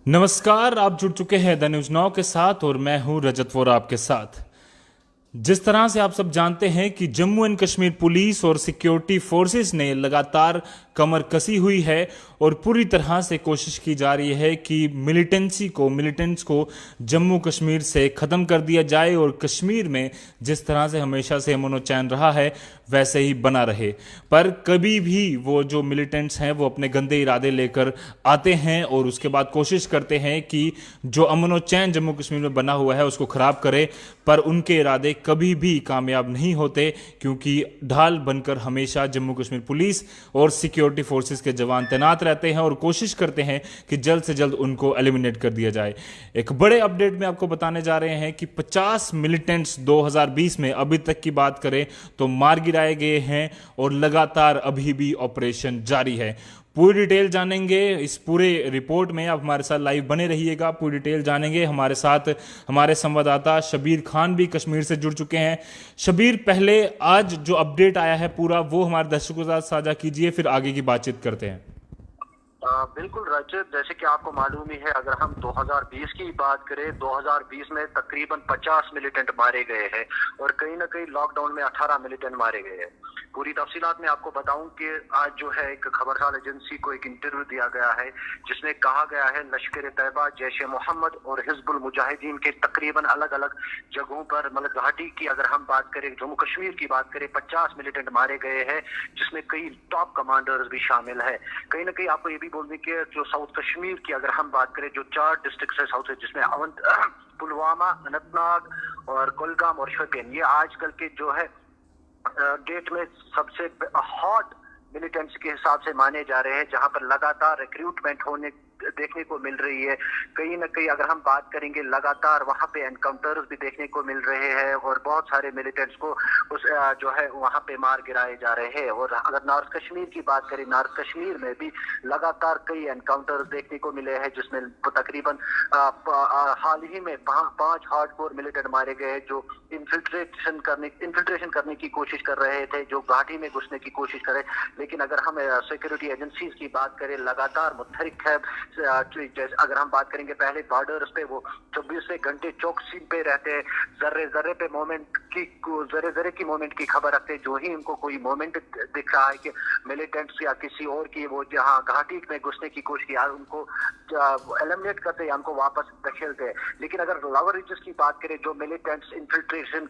नमस्कार। आप जुड़ चुके हैं द न्यूज नाउ के साथ और मैं हूं रजत वोरा आपके साथ। जिस तरह से आप सब जानते हैं कि जम्मू एंड कश्मीर पुलिस और सिक्योरिटी फोर्सेस ने लगातार कमर कसी हुई है और पूरी तरह से कोशिश की जा रही है कि मिलिटेंट्स को जम्मू कश्मीर से ख़त्म कर दिया जाए और कश्मीर में जिस तरह से हमेशा से अमन और चैन रहा है वैसे ही बना रहे। पर कभी भी वो जो मिलिटेंट्स हैं वो अपने गंदे इरादे लेकर आते हैं और उसके बाद कोशिश करते हैं कि जो अमन और चैन जम्मू कश्मीर में बना हुआ है उसको ख़राब करे, पर उनके इरादे कभी भी कामयाब नहीं होते क्योंकि ढाल बनकर हमेशा जम्मू कश्मीर पुलिस और सिक्योरिटी फोर्सेस के जवान तैनात रहते हैं और कोशिश करते हैं कि जल्द से जल्द उनको एलिमिनेट कर दिया जाए। एक बड़े अपडेट में आपको बताने जा रहे हैं कि 50 मिलिटेंट्स 2020 में अभी तक की बात करें तो मार गिराए गए हैं और लगातार अभी भी ऑपरेशन जारी है। पूरी डिटेल जानेंगे इस पूरे रिपोर्ट में। आप हमारे साथ लाइव बने रहिएगा, पूरी डिटेल जानेंगे। हमारे साथ हमारे संवाददाता शबीर खान भी कश्मीर से जुड़ चुके हैं। शबीर, पहले आज जो अपडेट आया है पूरा वो हमारे दर्शकों के साथ साझा कीजिए, फिर आगे की बातचीत करते हैं। बिल्कुल रजत, जैसे कि आपको मालूम ही है, अगर हम 2020 की बात करें, 2020 में तकरीबन 50 मिलिटेंट मारे गए हैं और कहीं ना कहीं लॉकडाउन में 18 मिलिटेंट मारे गए हैं। पूरी तफसीलात में आपको बताऊं कि आज जो है एक खबरसार एजेंसी को एक इंटरव्यू दिया गया है जिसमें कहा गया है लश्कर तैयबा, जैश ए मोहम्मद और हिजबुल मुजाहिदीन के तकरीबन अलग अलग जगहों पर, मतलब घाटी की अगर हम बात करें, जम्मू कश्मीर की बात करें, 50 मिलिटेंट मारे गए हैं जिसमें कई टॉप कमांडर्स भी शामिल है। कहीं ना कहीं आपको ये भी बोलने के जो साउथ कश्मीर की अगर हम बात करें, जो 4 डिस्ट्रिक्ट है साउथ, जिसमें पुलवामा, अनंतनाग और कुलगाम और शोपियान, ये आजकल के जो है डेट में सबसे हॉट मिलिटेंट्स के हिसाब से माने जा रहे हैं, जहां पर लगातार रिक्रूटमेंट होने देखने को मिल रही है। कहीं ना कहीं अगर हम बात करेंगे, लगातार वहां पे एनकाउंटर्स भी देखने को मिल रहे हैं और बहुत सारे मिलिटेंट्स को उस जो है वहां पे मार गिराए जा रहे हैं। और अगर नॉर्थ कश्मीर की बात करें, नॉर्थ कश्मीर में भी लगातार कई एनकाउंटर्स देखने को मिले हैं जिसमें तकरीबन हाल ही में 5 हार्डकोर मिलिटेंट मारे गए जो इन्फिल्ट्रेशन करने की कोशिश कर रहे थे, जो घाटी में घुसने की कोशिश कर रहे। लेकिन अगर हम सिक्योरिटी एजेंसीज की बात करें, लगातार मुतहरिक है। अगर हम बात करेंगे, पहले बॉर्डर्स पे वो 24 घंटे चौकसी पे रहते हैं, जर्रे जर्रे पे जर्रे की मोमेंट की खबर रखते हैं। जो ही उनको कोई मोमेंट दिख रहा है कि मिलिटेंट्स या किसी और की वो जहां घाटी में घुसने की कोशिश किया, उनको एलिमिनेट करते हैं, उनको वापस धकेलते हैं। लेकिन अगर लोअर रीजन की बात करें, जो मिलिटेंट्स इन्फिल्ट्रेशन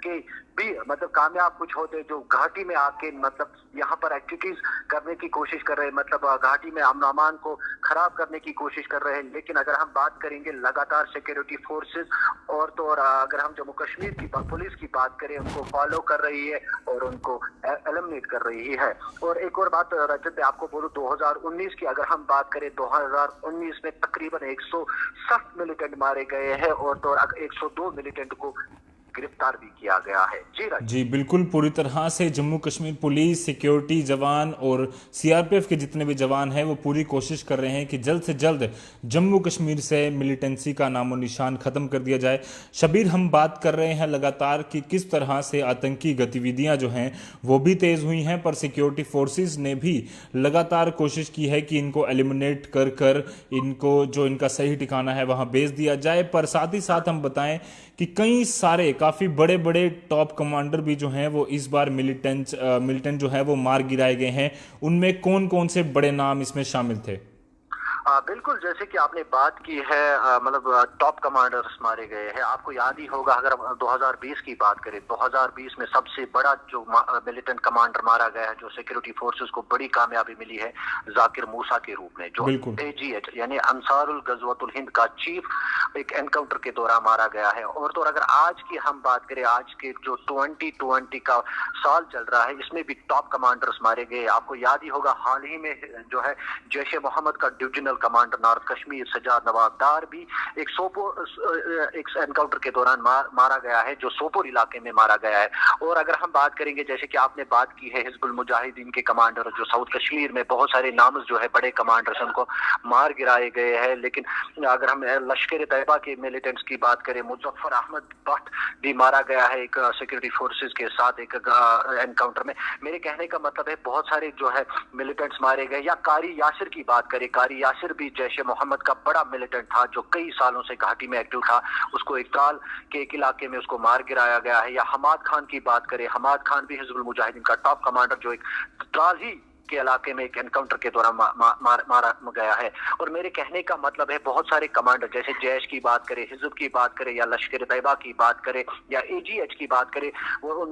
के भी मतलब कामयाब कुछ होते, जो घाटी में आके मतलब यहाँ पर एक्टिविटीज करने की कोशिश कर रहे हैं, मतलब घाटी में अमन अमान को खराब करने की कोशिश कर रहे हैं। लेकिन अगर हम बात करेंगे, लगातार सिक्योरिटी फोर्सेस और तो और अगर हम जम्मू कश्मीर की पुलिस की बात करें, उनको फॉलो कर रही है और उनको एलिमिनेट कर रही है। और एक और बात रजत, आपको बोलूं, 2019 की अगर हम बात करें, 2019 में तकरीबन 160 मिलिटेंट मारे गए हैं और तो 102 मिलिटेंट को गिरफ्तार भी किया गया है। जी बिल्कुल, पूरी तरह से जम्मू कश्मीर पुलिस, सिक्योरिटी जवान और सीआरपीएफ के जितने भी जवान हैं वो पूरी कोशिश कर रहे हैं कि जल्द से जल्द जम्मू कश्मीर से मिलिटेंसी का नामो निशान ख़त्म कर दिया जाए। शबीर, हम बात कर रहे हैं लगातार कि किस तरह से आतंकी गतिविधियां जो हैं वो भी तेज़ हुई हैं, पर सिक्योरिटी फोर्सेस ने भी लगातार कोशिश की है कि इनको एलिमिनेट कर कर इनको जो इनका सही ठिकाना है वहाँ भेज दिया जाए। पर साथ ही साथ हम बताएं कि कई सारे काफ़ी बड़े बड़े टॉप कमांडर भी जो हैं वो इस बार मिलिटेंट जो है वो मार गिराए गए हैं। उनमें कौन कौन से बड़े नाम इसमें शामिल थे? बिल्कुल, जैसे कि आपने बात की है, मतलब टॉप कमांडर्स मारे गए हैं। आपको याद ही होगा, अगर 2020 की बात करें, 2020 में सबसे बड़ा जो मिलिटेंट कमांडर मारा गया है, जो सिक्योरिटी फोर्सेस को बड़ी कामयाबी मिली है, जाकिर मूसा के रूप में, जो AGH यानी अंसारुल गज़वतुल हिंद का चीफ एक एनकाउंटर के दौरान मारा गया है। और तो अगर आज की हम बात करें, आज के जो 2020 का साल चल रहा है, इसमें भी टॉप कमांडर्स मारे गए। आपको याद ही होगा, हाल ही में जो है जैश ए मोहम्मद का divisional commander north Kashmir Sajad Nawab Dar भी एक एनकाउंटर के दौरान मारा गया है, जो सोपोर इलाके में मारा गया है। और अगर हम बात करेंगे, जैसे कि आपने बात की है, हिजबुल मुजाहिदीन के कमांडर जो साउथ कश्मीर में बहुत सारे नाम जो है बड़े कमांडर्स, उनको मार गिराए गए हैं। लेकिन अगर हम लश्कर तैयबा के मिलिटेंट्स की बात करें, मुजफ्फर अहमद भट्ट भी मारा गया है एक सिक्योरिटी फोर्सेस के साथ एक एनकाउंटर में। मेरे कहने का मतलब है बहुत सारे जो है मिलिटेंट्स मारे गए। या कारी यासिर की बात करें, कारी यासिर नासिर भी जैश ए मोहम्मद का बड़ा मिलिटेंट था जो कई सालों से घाटी में एक्टिव था, उसको इकताल के एक इलाके में उसको मार गिराया गया है। या हमाद खान की बात करें, हमाद खान भी हिजबुल मुजाहिदीन का टॉप कमांडर जो एक त्राल ही के इलाके में एक एनकाउंटर के दौरान मारा गया है। और मेरे कहने का मतलब है बहुत सारे कमांडर जैसे जैश की बात करें, हिजब की बात करें या लश्कर तैयबा की बात करें या एजीएच की बात करें, वो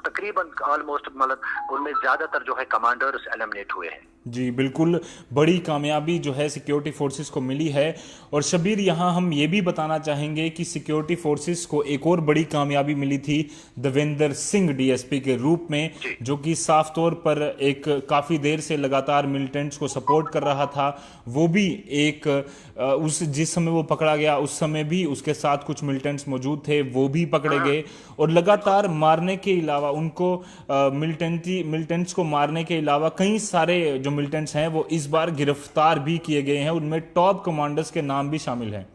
तकरीबन ऑलमोस्ट मतलब उनमें ज्यादातर जो है कमांडर्स एलिमिनेट हुए हैं। जी बिल्कुल, बड़ी कामयाबी जो है सिक्योरिटी फोर्सेस को मिली है। और शबीर, यहाँ हम ये भी बताना चाहेंगे कि सिक्योरिटी फोर्सेस को एक और बड़ी कामयाबी मिली थी देवेंद्र सिंह डीएसपी के रूप में, जो कि साफ तौर पर एक काफ़ी देर से लगातार मिलिटेंट्स को सपोर्ट कर रहा था। वो भी एक उस जिस समय वो पकड़ा गया उस समय भी उसके साथ कुछ मिलिटेंट्स मौजूद थे, वो भी पकड़े गए। और लगातार मारने के अलावा उनको मिलिटेंट्स को मारने के अलावा कई सारे जो मिलिटेंट्स हैं वो इस बार गिरफ्तार भी किए गए हैं, उनमें टॉप कमांडर्स के नाम भी शामिल हैं।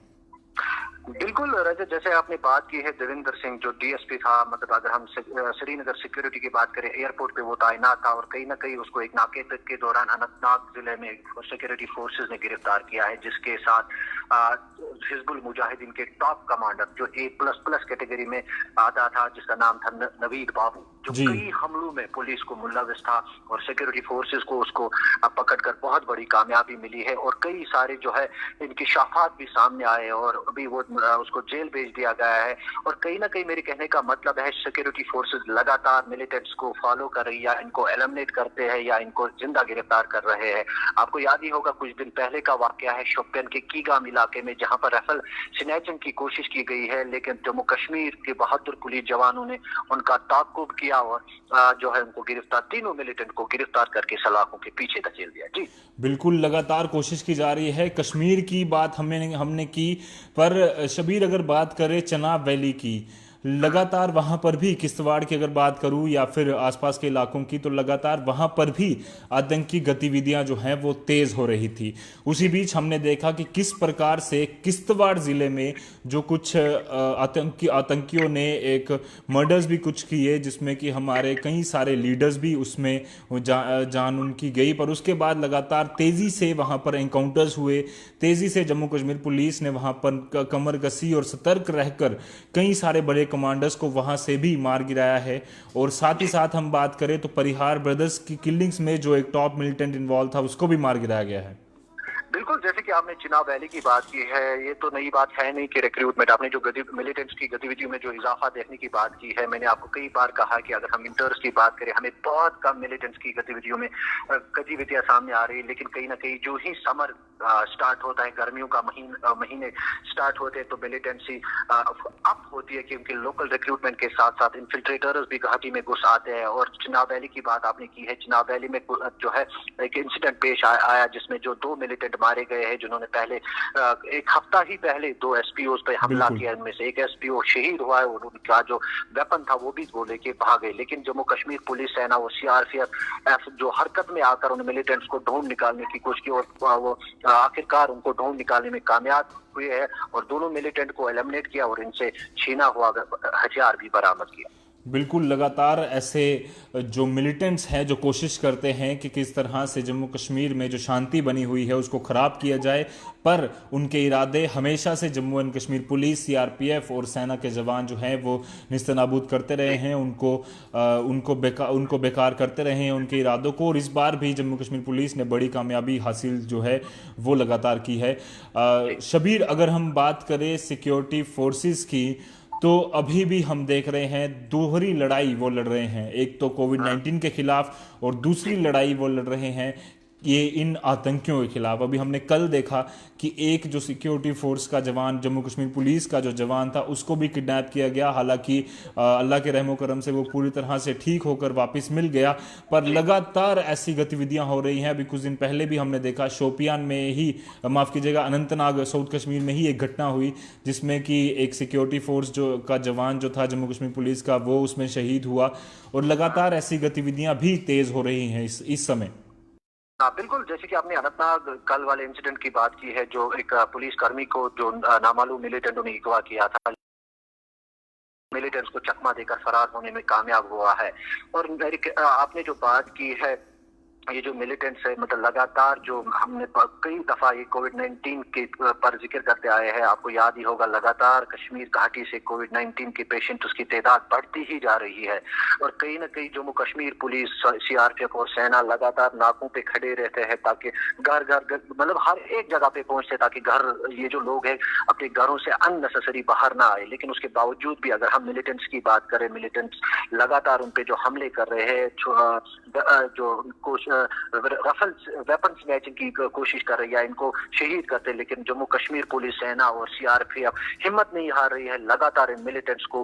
बिल्कुल रजत, जैसे आपने बात की है देवेंद्र सिंह जो डीएसपी था, मतलब अगर हम श्रीनगर सिक्योरिटी की बात करें, एयरपोर्ट पे वो तैनात था और कहीं ना कहीं उसको एक नाके तक के दौरान अनंतनाग जिले में सिक्योरिटी फोर्सेस ने गिरफ्तार किया है, जिसके साथ हिजबुल मुजाहिदीन के टॉप कमांडर जो A++ कैटेगरी में आता था, जिसका नाम था नवीद बाबू, जो कई हमलों में पुलिस को मुलविस था और सिक्योरिटी फोर्सेस को उसको पकड़कर बहुत बड़ी कामयाबी मिली है। और कई सारे जो है इनकी शाफात भी सामने आए और अभी वो उसको जेल भेज दिया गया है। और कहीं ना कहीं मेरे कहने का मतलब है सिक्योरिटी फोर्सेस लगातार मिलिटेंट्स को फॉलो कर रही है, या इनको एलिमिनेट करते हैं या इनको जिंदा गिरफ्तार कर रहे हैं। आपको याद ही होगा कुछ दिन पहले का वाकया है शोपियान के कीगाम इलाके में, जहां पर राइफल स्नैचिंग की कोशिश की गई है, लेकिन जम्मू कश्मीर के बहादुर पुलिस जवानों ने उनका ताक़ुब किया और जो है उनको गिरफ्तार, तीनों मिलिटेंट को गिरफ्तार करके सलाखों के पीछे धकेल दिया। जी बिल्कुल, लगातार कोशिश की जा रही है। कश्मीर की बात हमने की, पर शबीर अगर बात करें चनाब वैली की, लगातार वहाँ पर भी किश्तवाड़ की अगर बात करूँ या फिर आसपास के इलाकों की, तो लगातार वहाँ पर भी आतंकी गतिविधियाँ जो हैं वो तेज़ हो रही थी। उसी बीच हमने देखा कि किस प्रकार से किश्तवाड़ ज़िले में जो कुछ आतंकियों ने एक मर्डर्स भी कुछ किए, जिसमें कि हमारे कई सारे लीडर्स भी उसमें जान उनकी गई। पर उसके बाद लगातार तेज़ी से वहाँ पर एनकाउंटर्स हुए, तेज़ी से जम्मू कश्मीर पुलिस ने वहाँ पर कमर कसी और सतर्क रहकर कई सारे बड़े कमांडर्स को वहां से भी मार गिराया है। और साथ ही साथ हम बात करें तो परिहार ब्रदर्स की किलिंग्स में जो एक टॉप मिलिटेंट इन्वॉल्व था उसको भी मार गिराया गया है। बिल्कुल, जैसे कि आपने चिनाब वैली की बात की है, ये तो नई बात है नहीं कि रिक्रूटमेंट, आपने जो मिलिटेंट्स की गतिविधियों में जो इजाफा देखने की बात की है, मैंने आपको कई बार कहा कि अगर हम इंटर्स की बात करें, हमें बहुत कम मिलिटेंट्स की गतिविधियों में गतिविधियां सामने आ रही है। लेकिन कहीं ना कहीं जो ही समर स्टार्ट होता है, गर्मियों का महीने स्टार्ट होते हैं, तो मिलिटेंसी अप होती है, क्योंकि लोकल रिक्रूटमेंट के साथ साथ इन्फिल्ट्रेटर्स भी घाटी में घुस आते हैं। और चिनाब वैली की बात आपने की है, चिनाब वैली में जो है एक इंसिडेंट पेश आया जिसमें जो 2 मिलिटेंट मारे गए हैं, जिन्होंने पहले एक हफ्ता ही पहले 2 एसपीओ पे हमला किया। इनमें से एक एसपीओ शहीद हुआ है और उनका जो वेपन था वो भी वो लेके भाग गए। लेकिन जम्मू कश्मीर पुलिस सेना वो सीआरपीएफ जो हरकत में आकर उन मिलिटेंट्स को ढूंढ निकालने की कोशिश की और वो आखिरकार उनको ढूंढ निकालने में कामयाब हुए हैं और दोनों मिलिटेंट को एलिमिनेट किया और इनसे छीना हुआ हथियार भी बरामद किया। बिल्कुल, लगातार ऐसे जो मिलिटेंट्स हैं जो कोशिश करते हैं कि किस तरह से जम्मू कश्मीर में जो शांति बनी हुई है उसको ख़राब किया जाए, पर उनके इरादे हमेशा से Jammu and Kashmir police, CRPF और सेना के जवान जो हैं वो निस्तनाबूद करते रहे हैं, उनको बेकार करते रहे हैं उनके इरादों को। और इस बार भी जम्मू कश्मीर पुलिस ने बड़ी कामयाबी हासिल जो है वो लगातार की है। शबीर, अगर हम बात करें सिक्योरिटी फोर्सेस की, तो अभी भी हम देख रहे हैं दोहरी लड़ाई वो लड़ रहे हैं। एक तो कोविड-19 के खिलाफ और दूसरी लड़ाई वो लड़ रहे हैं ये इन आतंकियों के खिलाफ। अभी हमने कल देखा कि एक जो सिक्योरिटी फोर्स का जवान, जम्मू कश्मीर पुलिस का जो जवान था, उसको भी किडनैप किया गया। हालांकि अल्लाह के रहमो करम से वो पूरी तरह से ठीक होकर वापस मिल गया, पर लगातार ऐसी गतिविधियां हो रही हैं। अभी कुछ दिन पहले भी हमने देखा शोपियान में ही, माफ़ कीजिएगा, अनंतनाग साउथ कश्मीर में ही एक घटना हुई जिसमें कि एक सिक्योरिटी फोर्स का जवान जो था जम्मू कश्मीर पुलिस का, वो उसमें शहीद हुआ। और लगातार ऐसी गतिविधियां भी तेज़ हो रही हैं इस समय। बिल्कुल, जैसे कि आपने अनंतनाग कल वाले इंसिडेंट की बात की है, जो एक पुलिस कर्मी को जो नामालूम मिलिटेंटों ने अगवा किया था, मिलिटेंट्स को चकमा देकर फरार होने में कामयाब हुआ है। और आपने जो बात की है ये जो मिलिटेंट्स है, मतलब लगातार जो हमने कई दफा ये कोविड-19 के पर जिक्र करते आए हैं, आपको याद ही होगा, लगातार कश्मीर घाटी से कोविड-19 के पेशेंट उसकी तादाद बढ़ती ही जा रही है। और कहीं ना कहीं जम्मू कश्मीर पुलिस, सीआरपीएफ और सेना लगातार नाकों पे खड़े रहते हैं ताकि घर घर मतलब हर एक जगह पे पहुंचते, ताकि घर ये जो लोग हैं अपने घरों से अननेसेसरी बाहर ना आए। लेकिन उसके बावजूद भी अगर हम मिलिटेंट्स की बात करें, मिलिटेंट्स लगातार उन पे जो हमले कर रहे हैं, जो रफल्स वेपन स्नैचिंग की कोशिश कर रही है, इनको शहीद करते हैं। लेकिन जम्मू कश्मीर पुलिस, सेना और सीआरपीएफ हिम्मत नहीं हार रही है, लगातार इन मिलिटेंट्स को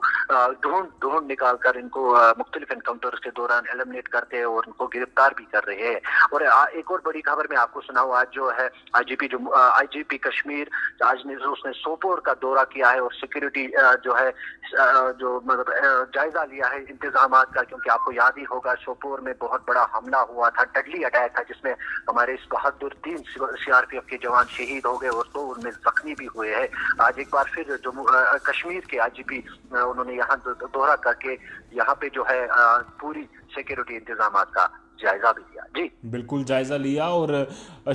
ढूंढ निकाल कर इनको मुख्तलिफ एनकाउंटर्स के दौरान एलिमिनेट करते हैं और उनको गिरफ्तार भी कर रहे हैं। और एक और बड़ी खबर मैं आपको सुनाऊं, आज जो है आईजीपी कश्मीर, आज ने उसने सोपोर का दौरा किया है और सिक्योरिटी जो है जो मतलब जायजा लिया है इंतजाम का, क्योंकि आपको याद ही होगा सोपोर में बहुत बड़ा हमला हुआ था, डेडली अटैक था, जिसमें हमारे इस बहादुर 3 सीआरपीएफ के जवान शहीद हो गए और 2 उनमें जख्मी भी हुए हैं। आज एक बार फिर जम्मू कश्मीर के आईजीपी उन्होंने यहाँ दौरा करके यहाँ पे जो है पूरी सिक्योरिटी इंतजाम का जायजा भी लिया। जी बिल्कुल जायजा लिया। और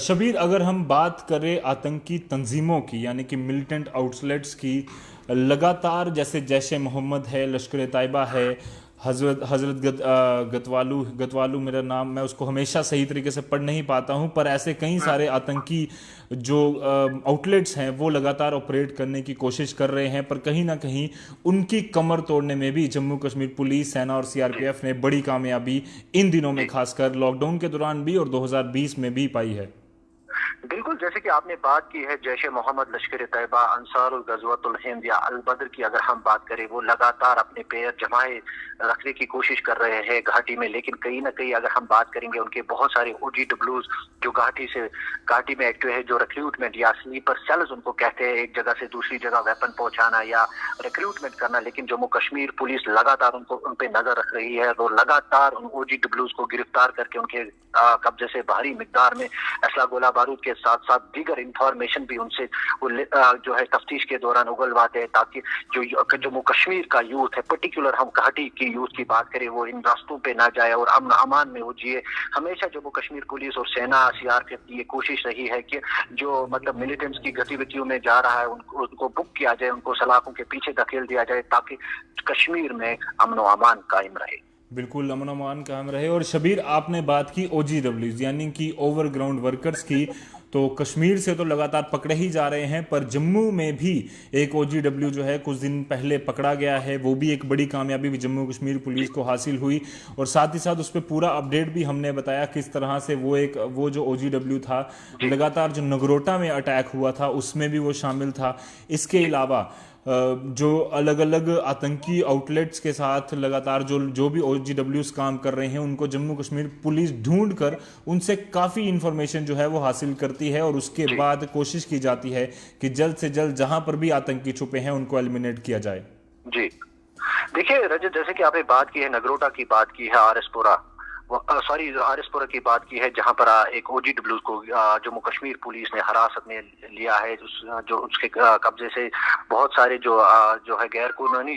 शबीर, अगर हम बात करें आतंकी तंजीमों की, यानी कि मिलिटेंट आउटलेट्स की, लगातार जैसे जैश ए मोहम्मद है, लश्कर तैयबा है, हजरत गतवालू मेरा नाम, मैं उसको हमेशा सही तरीके से पढ़ नहीं पाता हूं, पर ऐसे कई सारे आतंकी जो आउटलेट्स हैं वो लगातार ऑपरेट करने की कोशिश कर रहे हैं, पर कहीं ना कहीं उनकी कमर तोड़ने में भी जम्मू कश्मीर पुलिस, सेना और सीआरपीएफ ने बड़ी कामयाबी इन दिनों में, खासकर लॉकडाउन के दौरान भी और 2020 में भी पाई है। बिल्कुल, जैसे कि आपने बात की है जैश ए मोहम्मद, लश्कर तैयबा, अंसारुल गज़वतुल हिंद या अल बद्र की अगर हम बात करें, वो लगातार अपने पैर जमाए रखने की कोशिश कर रहे हैं घाटी में। लेकिन कहीं ना कहीं अगर हम बात करेंगे, उनके बहुत सारे OGWs जो घाटी में एक्टिव है, जो रिक्रूटमेंट या स्लीपर सेल्स उनको कहते हैं, एक जगह से दूसरी जगह वेपन पहुंचाना या रिक्रूटमेंट करना। लेकिन जम्मू कश्मीर पुलिस लगातार उन पे नजर रख रही है और लगातार उन OGWs को गिरफ्तार करके उनके कब्जे से भारी मिकदार में असला, गोला बारूद के साथ साथ दीगर इंफॉर्मेशन भी उनसे वो जो है तफ्तीश के दौरान उगलवाते हैं, ताकि जो जम्मू कश्मीर का यूथ है, पर्टिकुलर हम घाटी की यूथ की बात करें, वो इन रास्तों पे ना जाए और अमन अमान में वो जिए। हमेशा जम्मू कश्मीर पुलिस और सेना, सीआरपीएफ की ये कोशिश रही है कि जो मतलब मिलिटेंट्स की गतिविधियों में जा रहा है उनको बुक किया जाए, उनको सलाखों के पीछे धकेल दिया जाए, ताकि कश्मीर में अमन व अमान कायम रहे। बिल्कुल अमन अमान कायम रहे। और शबीर, आपने बात की OGWs यानी कि ओवरग्राउंड वर्कर्स की, तो कश्मीर से तो लगातार पकड़े ही जा रहे हैं, पर जम्मू में भी एक OGW जो है कुछ दिन पहले पकड़ा गया है, वो भी एक बड़ी कामयाबी भी जम्मू कश्मीर पुलिस को हासिल हुई। और साथ ही साथ उस पर पूरा अपडेट भी हमने बताया किस तरह से वो जो OGW था, लगातार जो नगरोटा में अटैक हुआ था उसमें भी वो शामिल था। इसके अलावा जो अलग अलग आतंकी आउटलेट्स के साथ लगातार जो भी OGWs काम कर रहे हैं, उनको जम्मू कश्मीर पुलिस ढूंढ कर उनसे काफ़ी इंफॉर्मेशन जो है वो हासिल करती है और उसके बाद कोशिश की जाती है कि जल्द से जल्द जहां पर भी आतंकी छुपे हैं उनको एलिमिनेट किया जाए। जी देखिए रजत, जैसे कि आपने बात की है, नगरोटा की बात की है, आरएसपुरा की बात की है, जहां पर एक OGW को जम्मू कश्मीर पुलिस ने हिरासत में लिया है, जो उसके कब्जे से बहुत सारे जो है गैर कानूनी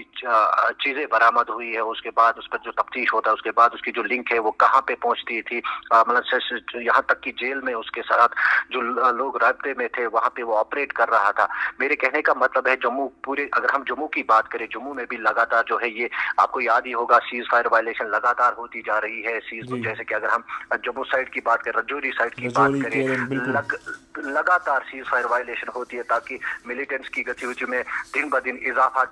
चीजें बरामद हुई है। उसके बाद उस पर जो तफ्तीश होता है, उसके बाद उसकी जो लिंक है वो कहाँ पे पहुंचती थी, मतलब यहाँ तक कि जेल में उसके साथ जो लोग राब्ते में थे वहां पे वो ऑपरेट कर रहा था। मेरे कहने का मतलब है अगर हम जम्मू की बात करें, जम्मू में भी लगातार जो है ये आपको याद ही होगा, सीज फायर वायलेशन लगातार होती जा रही है। जैसे कि अगर हम जम्मू साइड की बात करें, रजौरी साइड की बात करें, लगातार सीज फायर वायलेशन होती है ताकि मिलिटेंट्स की गतिविधियों में दिन ब दिन इजाफा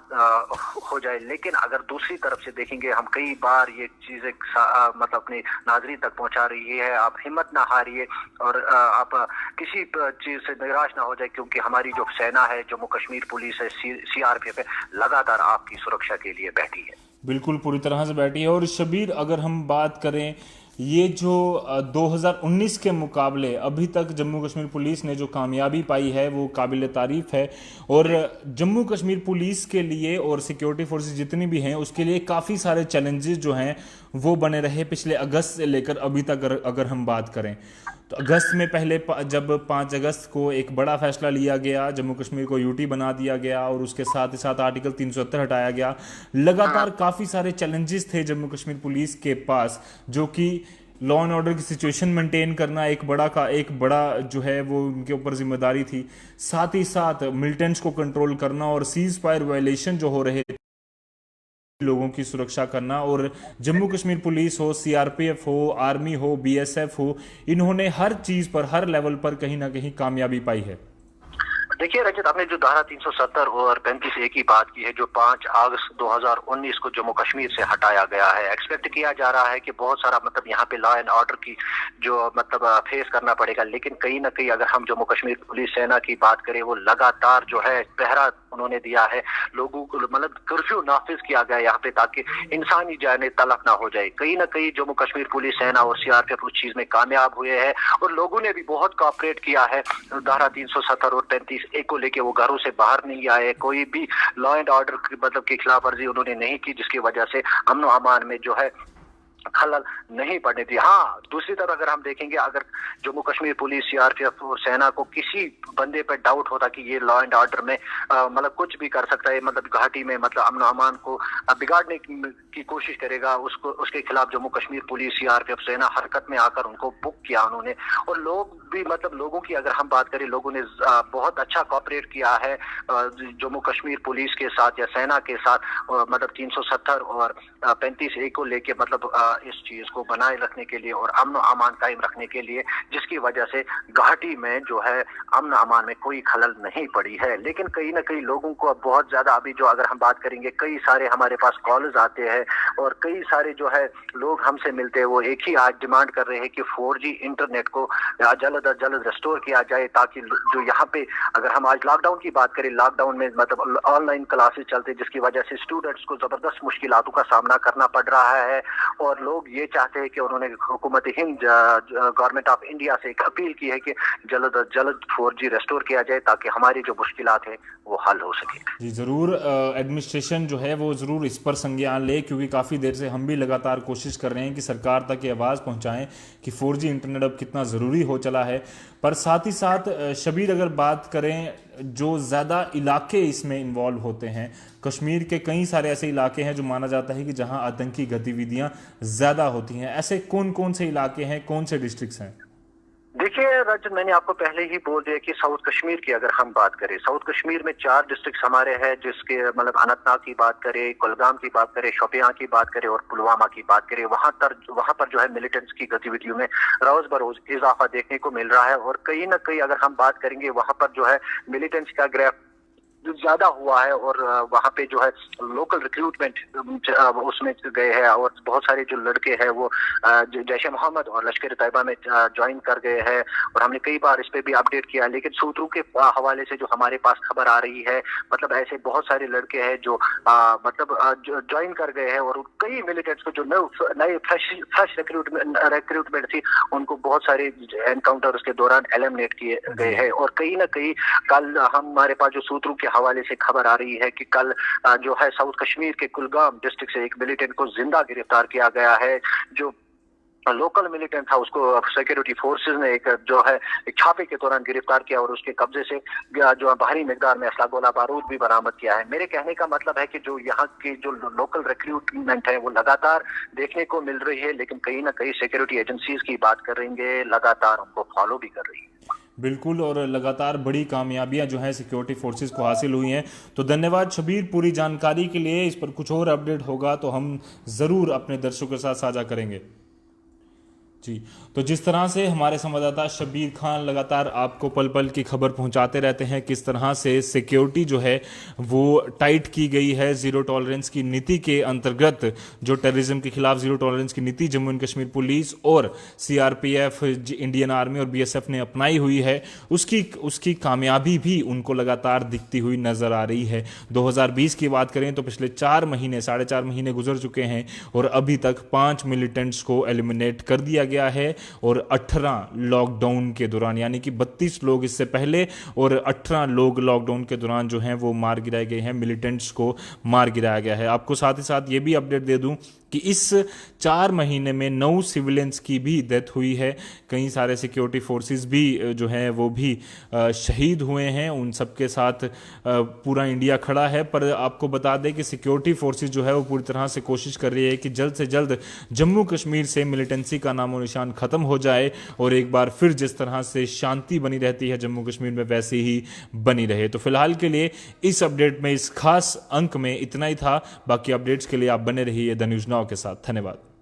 हो जाए। लेकिन अगर दूसरी तरफ से देखेंगे, हम कई बार ये चीजें मतलब अपने नाजरीन तक पहुंचा रही है, आप हिम्मत ना हारिए और आप किसी चीज से निराश ना हो जाए, क्योंकि हमारी जो सेना है, जम्मू कश्मीर पुलिस है, सीआरपीएफ है, लगातार आपकी सुरक्षा के लिए बैठी है। बिल्कुल पूरी तरह से बैठी है। और शबीर, अगर हम बात करें, ये जो 2019 के मुकाबले अभी तक जम्मू कश्मीर पुलिस ने जो कामयाबी पाई है वो काबिल तारीफ है। और जम्मू कश्मीर पुलिस के लिए और सिक्योरिटी फोर्सेस जितनी भी हैं उसके लिए काफ़ी सारे चैलेंजेस जो हैं वो बने रहे पिछले अगस्त से लेकर अभी तक। अगर हम बात करें तो अगस्त में पहले जब 5 अगस्त को एक बड़ा फैसला लिया गया, जम्मू कश्मीर को यूटी बना दिया गया और उसके साथ ही साथ आर्टिकल 370 हटाया गया। लगातार काफ़ी सारे चैलेंजेस थे जम्मू कश्मीर पुलिस के पास, जो कि लॉ एंड ऑर्डर की सिचुएशन मेंटेन करना एक बड़ा जो है वो उनके ऊपर जिम्मेदारी थी। साथ ही साथ मिलिटेंट्स को कंट्रोल करना और सीज फायर वायलेशन जो हो रहे लोगों की सुरक्षा करना। और जम्मू कश्मीर पुलिस हो, सीआरपीएफ हो, आर्मी हो, बीएसएफ हो, इन्होंने हर चीज पर, हर लेवल पर कहीं ना कहीं कामयाबी पाई है। देखिए रजत, आपने जो धारा 370 और 35A की बात की है, जो 5 अगस्त 2019 को जम्मू कश्मीर से हटाया गया है, एक्सपेक्ट किया जा रहा है कि बहुत सारा मतलब यहाँ पे लॉ एंड ऑर्डर की जो मतलब फेस करना पड़ेगा, लेकिन कहीं ना कहीं अगर हम जम्मू कश्मीर पुलिस सेना की बात करें, वो लगातार जो है पहरा उन्होंने दिया है, लोगों को मतलब कर्फ्यू नाफिज किया गया यहाँ पे ताकि इंसानी जाने तलफ ना हो जाए। कहीं ना कहीं जम्मू कश्मीर पुलिस सेना और सीआरपीएफ उस चीज में कामयाब हुए हैं और लोगों ने भी बहुत कोऑपरेट किया है। धारा 370 और 35A को लेके वो घरों से बाहर नहीं आए, कोई भी लॉ एंड ऑर्डर की मतलब की खिलाफ वर्जी उन्होंने नहीं की, जिसकी वजह से अमन और अमान में जो है खलल नहीं पड़ने दी। हाँ, दूसरी तरफ अगर हम देखेंगे, अगर जम्मू कश्मीर पुलिस, सीआरपीएफ और सेना को किसी बंदे पर डाउट होता कि ये लॉ एंड ऑर्डर में मतलब कुछ भी कर सकता है, मतलब घाटी में मतलब अमन अमान को बिगाड़ने की कोशिश करेगा, उसको उसके खिलाफ जम्मू कश्मीर पुलिस, सीआरपीएफ, सेना हरकत में आकर उनको बुक किया उन्होंने। और लोग भी मतलब लोगों की अगर हम बात करें, लोगों ने बहुत अच्छा कॉपरेट किया है जम्मू कश्मीर पुलिस के साथ या सेना के साथ, मतलब 370 और 35A को लेके मतलब इस चीज को बनाए रखने के लिए और अमन अमान कायम रखने के लिए, जिसकी वजह से घाटी में जो है अमन अमान में कोई खलल नहीं पड़ी है। लेकिन कहीं ना कहीं लोगों को अब बहुत ज्यादा, अभी जो अगर हम बात करेंगे, कई सारे हमारे पास कॉल्स आते हैं और कई सारे जो है लोग हमसे मिलते हैं, वो एक ही आज डिमांड कर रहे हैं कि 4G इंटरनेट को जल्द अज जल्द रेस्टोर किया जाए, ताकि जो यहाँ पे अगर हम आज लॉकडाउन की बात करें, लॉकडाउन में मतलब ऑनलाइन क्लासेस चलते, जिसकी वजह से स्टूडेंट्स को जबरदस्त मुश्किलातों का सामना करना पड़ रहा है। और लोग ये चाहते हैं कि उन्होंने हुकूमत हिंद, गवर्नमेंट ऑफ इंडिया से एक अपील की है कि जल्द अज जल्द 4G रेस्टोर किया जाए ताकि हमारी जो मुश्किलात है वो हल हो सके। जी ज़रूर, एडमिनिस्ट्रेशन जो है वो ज़रूर इस पर संज्ञान ले, क्योंकि काफ़ी देर से हम भी लगातार कोशिश कर रहे हैं कि सरकार तक ये आवाज़ पहुंचाएं कि 4G इंटरनेट अब कितना ज़रूरी हो चला है। पर साथ ही साथ शबीर, अगर बात करें, जो ज़्यादा इलाके इसमें इन्वॉल्व होते हैं, कश्मीर के कई सारे ऐसे इलाके हैं जो माना जाता है कि जहां आतंकी गतिविधियां ज़्यादा होती हैं, ऐसे कौन कौन से इलाके हैं, कौन से डिस्ट्रिक्ट्स हैं? देखिए रजत, मैंने आपको पहले ही बोल दिया कि साउथ कश्मीर की अगर हम बात करें, साउथ कश्मीर में 4 डिस्ट्रिक्ट हमारे हैं, जिसके मतलब अनंतनाग की बात करें, कुलगाम की बात करें, शोपियां की बात करें और पुलवामा की बात करें, वहां पर जो है मिलिटेंट्स की गतिविधियों में रोज बरोज इजाफा देखने को मिल रहा है। और कहीं ना कहीं अगर हम बात करेंगे, वहां पर जो है मिलिटेंट्स का ग्राफ ज्यादा हुआ है और वहां पे जो है लोकल रिक्रूटमेंट उसमें गए हैं और बहुत सारे जो लड़के हैं वो जैश ए मोहम्मद और लश्कर तैयबा में ज्वाइन कर गए हैं। और हमने कई बार इस पे भी अपडेट किया, लेकिन सूत्रों के हवाले से जो हमारे पास खबर आ रही है, मतलब ऐसे बहुत सारे लड़के हैं जो मतलब ज्वाइन कर गए हैं और कई मिलिटेंट्स को जो नए फ्रेश रिक्रूटमेंट थी, उनको बहुत सारे एनकाउंटर्स के दौरान एलिमिनेट किए गए हैं। और कहीं ना कहीं कल हमारे पास जो सूत्रों के हवाले से खबर आ रही है कि कल जो है साउथ कश्मीर के कुलगाम डिस्ट्रिक्ट से एक मिलिटेंट को जिंदा गिरफ्तार किया गया है। जो लोकल मिलिटेंट था उसको सिक्योरिटी फोर्सेस ने एक जो है एक छापे के दौरान गिरफ्तार किया और उसके कब्जे से जो भारी मिकदार में असला गोला बारूद भी बरामद किया है। मेरे कहने का मतलब है कि जो यहाँ की जो लोकल रिक्रूटमेंट है वो लगातार देखने को मिल रही है, लेकिन कहीं ना कहीं सिक्योरिटी एजेंसीज की बात करेंगे, लगातार उनको फॉलो भी कर रही है। बिल्कुल, और लगातार बड़ी कामयाबियां जो हैं सिक्योरिटी फोर्सेस को हासिल हुई हैं। तो धन्यवाद शबीर पूरी जानकारी के लिए। इस पर कुछ और अपडेट होगा तो हम ज़रूर अपने दर्शकों के साथ साझा करेंगे। जी, तो जिस तरह से हमारे संवाददाता शबीर खान लगातार आपको पल पल की खबर पहुंचाते रहते हैं किस तरह से सिक्योरिटी जो है वो टाइट की गई है जीरो टॉलरेंस की नीति के अंतर्गत, जो टेररिज्म के खिलाफ जीरो टॉलरेंस की नीति जम्मू एंड कश्मीर पुलिस और सीआरपीएफ, इंडियन आर्मी और बीएसएफ ने अपनाई हुई है, उसकी कामयाबी भी उनको लगातार दिखती हुई नजर आ रही है। 2020 की बात करें तो पिछले 4.5 महीने गुजर चुके हैं और अभी तक 5 मिलिटेंट्स को एलिमिनेट कर दिया गया है और 18 लॉकडाउन के दौरान, यानी कि 32 लोग इससे पहले और 18 लोग लॉकडाउन के दौरान जो हैं वो मार गिराए गए हैं, मिलिटेंट्स को मार गिराया गया है। आपको साथ ही साथ ये भी अपडेट दे दूं कि इस 4 महीने में 9 सिविलियंस की भी डेथ हुई है। कई सारे सिक्योरिटी फोर्सेस भी जो हैं वो भी शहीद हुए हैं। उन सबके साथ पूरा इंडिया खड़ा है। पर आपको बता दें कि सिक्योरिटी फोर्सेस जो है वो पूरी तरह से कोशिश कर रही है कि जल्द से जल्द जम्मू कश्मीर से मिलिटेंसी का नामो निशान खत्म हो जाए और एक बार फिर जिस तरह से शांति बनी रहती है जम्मू कश्मीर में वैसी ही बनी रहे। तो फिलहाल के लिए इस अपडेट में, इस खास अंक में इतना ही था। बाकी अपडेट्स के लिए आप बने रहिए द न्यूज़ नाउ के साथ। धन्यवाद।